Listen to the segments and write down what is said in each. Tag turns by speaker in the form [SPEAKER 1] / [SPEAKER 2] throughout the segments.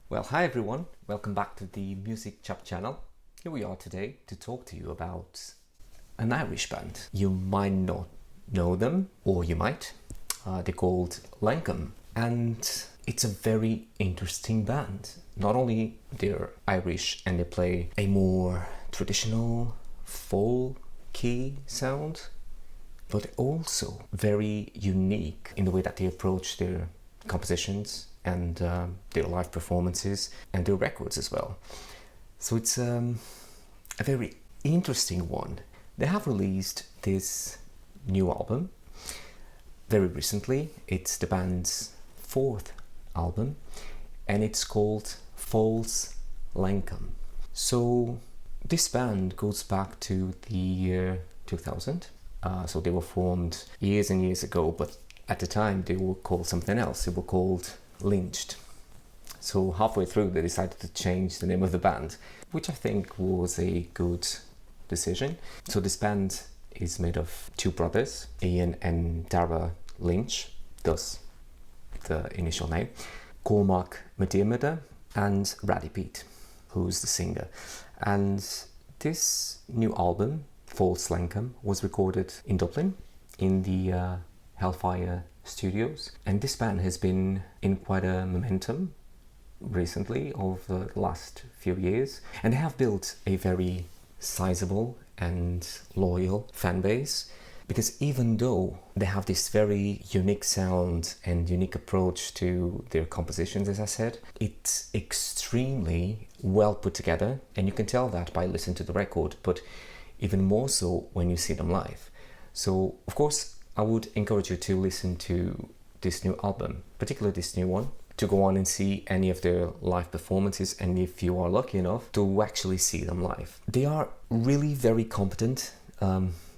[SPEAKER 1] Well, hi everyone, welcome back to the Music Chap channel. Here we are today to talk to you about an Irish band. You might not know them, or you might. They're called Lankum, and it's a very interesting band. Not only they're Irish and they play a more traditional folky sound, but also very unique in the way that they approach their compositions and their live performances and their records as well. So it's a very interesting one. They have released this new album very recently. It's the band's fourth album and it's called False Lankum. So this band goes back to the year 2000. So they were formed years and years ago, but at the time they were called something else. They were called Lynched. So halfway through they decided to change the name of the band, which I think was a good decision. So this band is made of two brothers, Ian and Dara Lynch, thus the initial name, Cormac McDiarmid and Raddy Pete, who's the singer. And this new album, False Lankum, was recorded in Dublin in the Hellfire Studios, and this band has been in quite a momentum recently over the last few years, and they have built a very sizable and loyal fan base, because even though they have this very unique sound and unique approach to their compositions, as I said, it's extremely well put together, and you can tell that by listening to the record, but even more so when you see them live. So of course I would encourage you to listen to this new album, particularly this new one, to go on and see any of their live performances, and if you are lucky enough to actually see them live. They are really very competent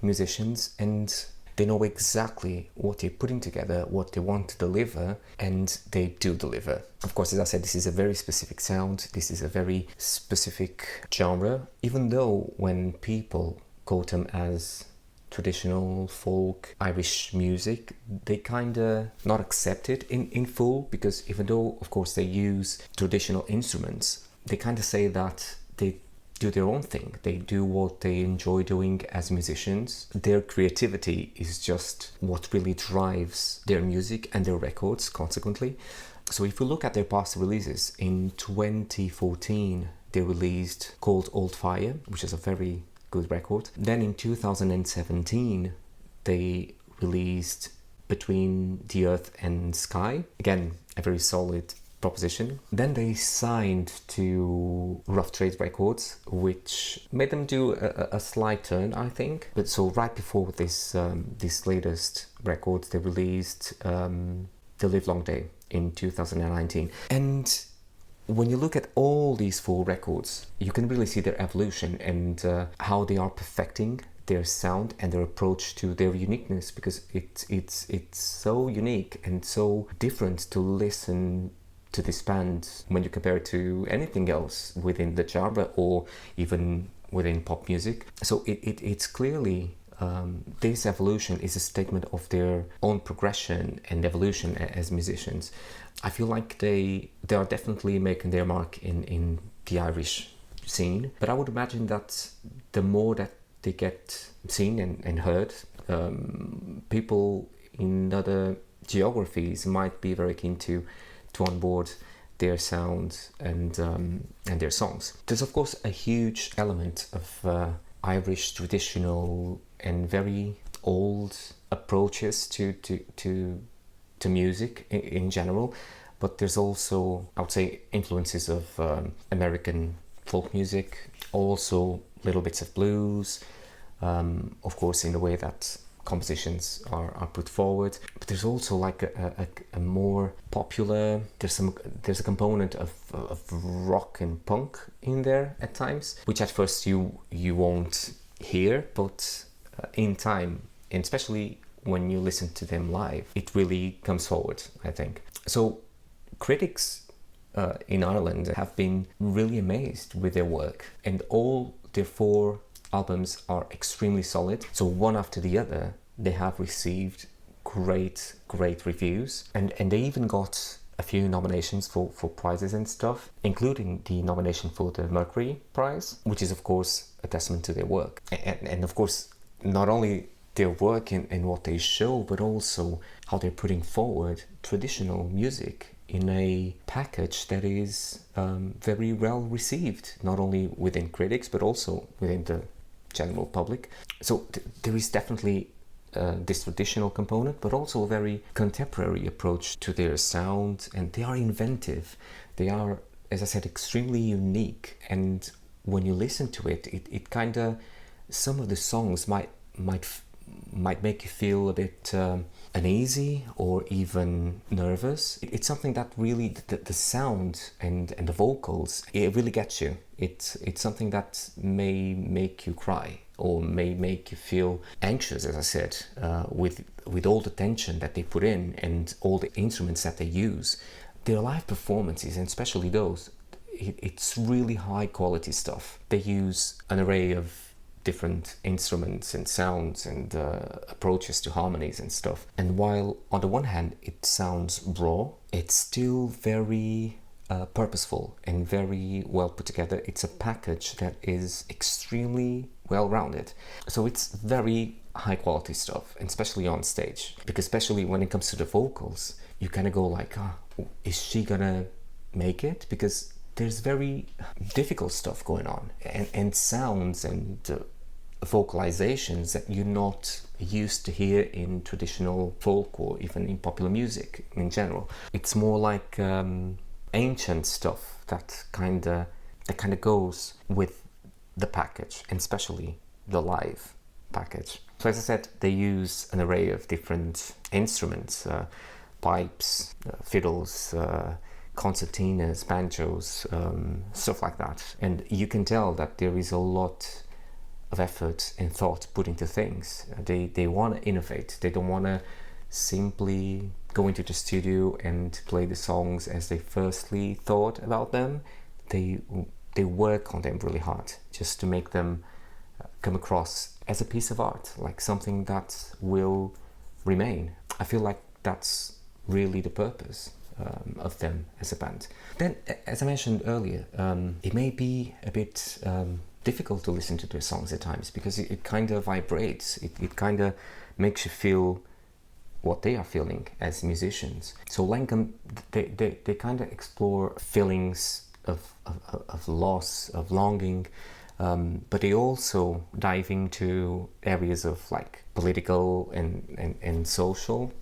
[SPEAKER 1] musicians, and they know exactly what they're putting together, what they want to deliver, and they do deliver. Of course, as I said, this is a very specific sound, this is a very specific genre, even though when people quote them as traditional folk Irish music, they kinda not accept it in full, because even though of course they use traditional instruments, they kinda say that they do their own thing. They do what they enjoy doing as musicians. Their creativity is just what really drives their music and their records consequently. So if we look at their past releases, in 2014 they released Cold Old Fire, which is a very good record. Then in 2017 they released Between the Earth and Sky, again a very solid proposition. Then they signed to Rough Trade Records, which made them do a slight turn, I think. But so right before this latest record, they released The Livelong Day in 2019. And when you look at all these four records, you can really see their evolution and how they are perfecting their sound and their approach to their uniqueness, because it's so unique and so different to listen to this band when you compare it to anything else within the genre or even within pop music. So it's clearly this evolution is a statement of their own progression and evolution as musicians. I feel like they are definitely making their mark in the Irish scene, but I would imagine that the more that they get seen and heard, people in other geographies might be very keen to onboard their sound and their songs. There's of course a huge element of Irish traditional and very old approaches to music in general, but there's also, I would say, influences of American folk music, also little bits of blues, of course in the way that compositions are put forward, but there's also like a more popular, there's a component of rock and punk in there at times, which at first you won't hear, but in time, and especially when you listen to them live, it really comes forward, I think. So critics in Ireland have been really amazed with their work, and all their four albums are extremely solid. So one after the other, they have received great reviews, and they even got a few nominations for prizes and stuff, including the nomination for the Mercury Prize, which is of course a testament to their work. And of course, not only their work in what they show, but also how they're putting forward traditional music in a package that is very well received, not only within critics, but also within the general public. So there is definitely this traditional component, but also a very contemporary approach to their sound, and they are inventive. They are, as I said, extremely unique. And when you listen to it, it kind of, some of the songs might make you feel a bit uneasy or even nervous. It's something that really, the sound and the vocals, it really gets you. It's something that may make you cry or may make you feel anxious, as I said, with all the tension that they put in and all the instruments that they use. Their live performances, and especially those, it's really high quality stuff. They use an array of different instruments and sounds and approaches to harmonies and stuff. And while on the one hand it sounds raw, it's still very purposeful and very well put together. It's a package that is extremely well rounded. So it's very high quality stuff, and especially on stage, because especially when it comes to the vocals, you kind of go like, is she gonna make it? Because there's very difficult stuff going on, and sounds and vocalizations that you're not used to hear in traditional folk or even in popular music in general. It's more like ancient stuff that kind of goes with the package, and especially the live package. So as I said, they use an array of different instruments, pipes, fiddles, concertinas, banjos, stuff like that. And you can tell that there is a lot of effort and thought put into things. They want to innovate. They don't want to simply go into the studio and play the songs as they firstly thought about them. They work on them really hard just to make them come across as a piece of art, like something that will remain. I feel like that's really the purpose of them as a band. Then, as I mentioned earlier, it may be a bit difficult to listen to their songs at times, because it kind of vibrates. It kind of makes you feel what they are feeling as musicians. So Lankum, they kind of explore feelings of loss, of longing, but they also dive into areas of like political and social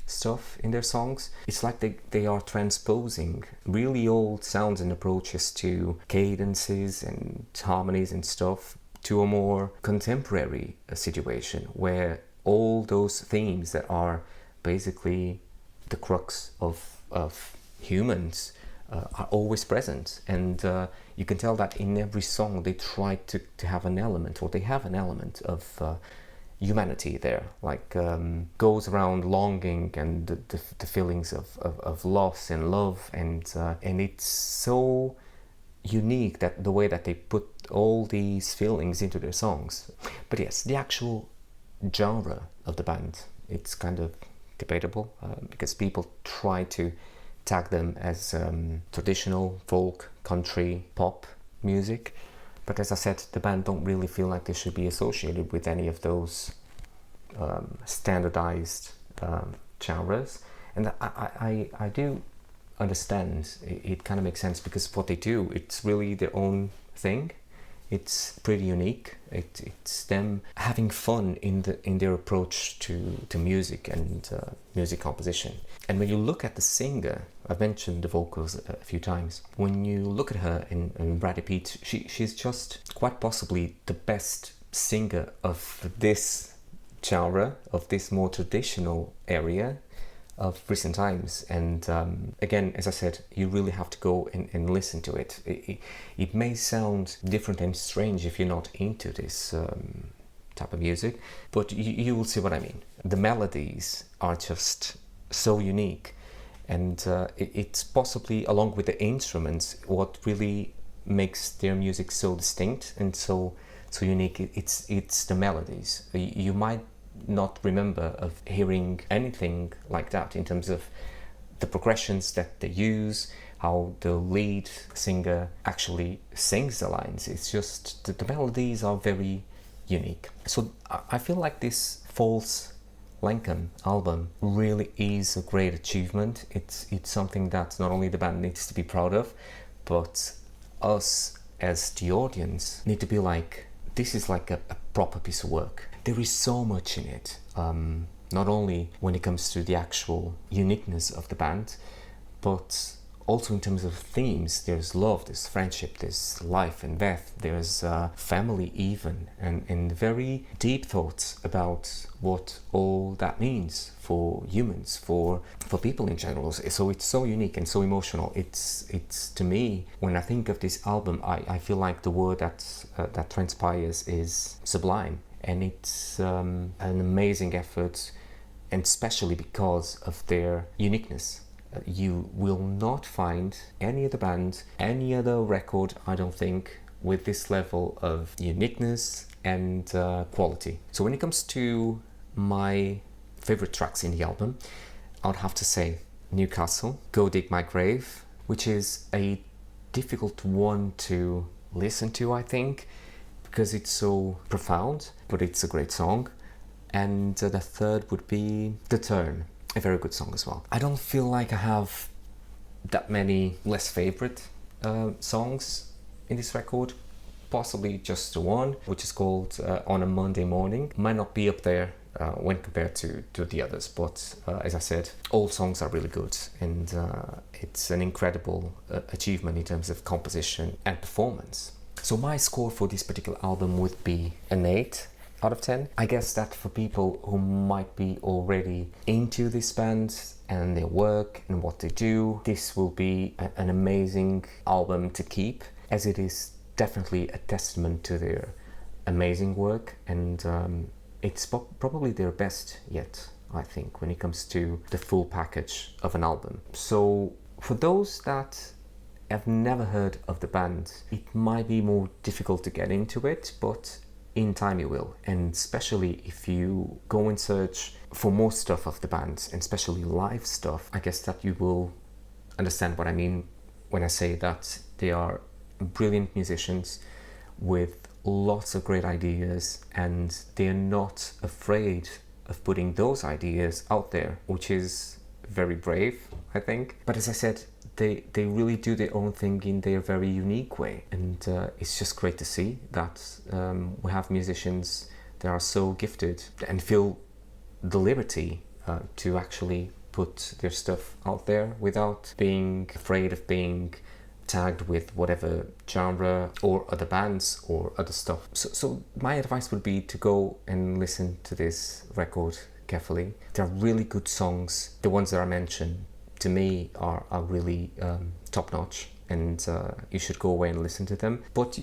[SPEAKER 1] stuff in their songs. It's like they are transposing really old sounds and approaches to cadences and harmonies and stuff to a more contemporary situation, where all those themes that are basically the crux of humans are always present. And you can tell that in every song they try to have an element, or they have an element of humanity there, like goes around longing and the feelings of loss and love, and it's so unique that the way that they put all these feelings into their songs. But yes, the actual genre of the band, it's kind of debatable, because people try to tag them as traditional folk, country, pop music. But as I said, the band don't really feel like they should be associated with any of those standardized genres. And I do understand, it kind of makes sense, because what they do, it's really their own thing. It's pretty unique. It's them having fun in their approach to music and music composition. And when you look at the singer, I've mentioned the vocals a few times. When you look at her in Bradley Pete, she's just quite possibly the best singer of this genre, of this more traditional area of recent times. And again, as I said, you really have to go and listen to it. It may sound different and strange if you're not into this type of music, but you will see what I mean. The melodies are just so unique, and it's possibly, along with the instruments, what really makes their music so distinct and so unique. It's the melodies. You might not remember of hearing anything like that in terms of the progressions that they use, how the lead singer actually sings the lines. It's just the melodies are very unique. So I feel like this False Lankum album really is a great achievement. It's something that not only the band needs to be proud of, but us as the audience need to be like, this is like a proper piece of work. There is so much in it, not only when it comes to the actual uniqueness of the band, but also in terms of themes. There's love, there's friendship, there's life and death, there's family even, and very deep thoughts about what all that means for humans, for people in general. So it's so unique and so emotional. It's to me, when I think of this album, I feel like the word that transpires is sublime, and it's an amazing effort, and especially because of their uniqueness. You will not find any other band, any other record, I don't think, with this level of uniqueness and quality. So when it comes to my favorite tracks in the album, I would have to say Newcastle, Go Dig My Grave, which is a difficult one to listen to, I think, because it's so profound, but it's a great song. And the third would be The Turn, a very good song as well. I don't feel like I have that many less favorite songs in this record. Possibly just the one, which is called On a Monday Morning. Might not be up there when compared to the others, but as I said, all songs are really good, and it's an incredible achievement in terms of composition and performance. So my score for this particular album would be an 8 out of 10. I guess that for people who might be already into this band and their work and what they do, this will be an amazing album to keep, as it is definitely a testament to their amazing work, and it's probably their best yet, I think, when it comes to the full package of an album. So for those that have never heard of the band, it might be more difficult to get into it, but in time you will. And especially if you go and search for more stuff of the band, and especially live stuff, I guess that you will understand what I mean when I say that they are brilliant musicians with lots of great ideas, and they are not afraid of putting those ideas out there, which is very brave, I think. But as I said, they really do their own thing in their very unique way, and it's just great to see that we have musicians that are so gifted and feel the liberty to actually put their stuff out there without being afraid of being tagged with whatever genre or other bands or other stuff. So my advice would be to go and listen to this record carefully. They're really good songs. The ones that I mentioned, to me, are really top-notch, and you should go away and listen to them. But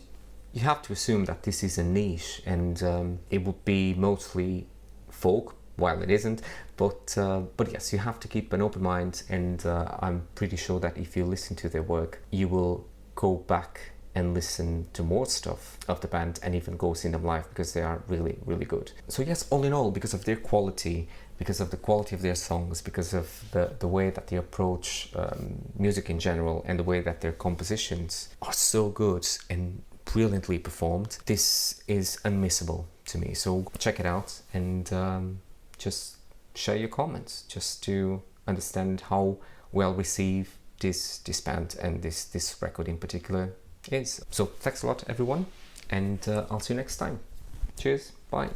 [SPEAKER 1] you have to assume that this is a niche, and it would be mostly folk, while it isn't. But yes, you have to keep an open mind, and I'm pretty sure that if you listen to their work, you will go back and listen to more stuff of the band, and even go see them live, because they are really, really good. So yes, all in all, because of their quality, because of the quality of their songs, because of the way that they approach music in general, and the way that their compositions are so good and brilliantly performed, this is unmissable to me. So check it out, and just share your comments, just to understand how well received this band and this record in particular is. So thanks a lot, everyone, and I'll see you next time. Cheers, bye.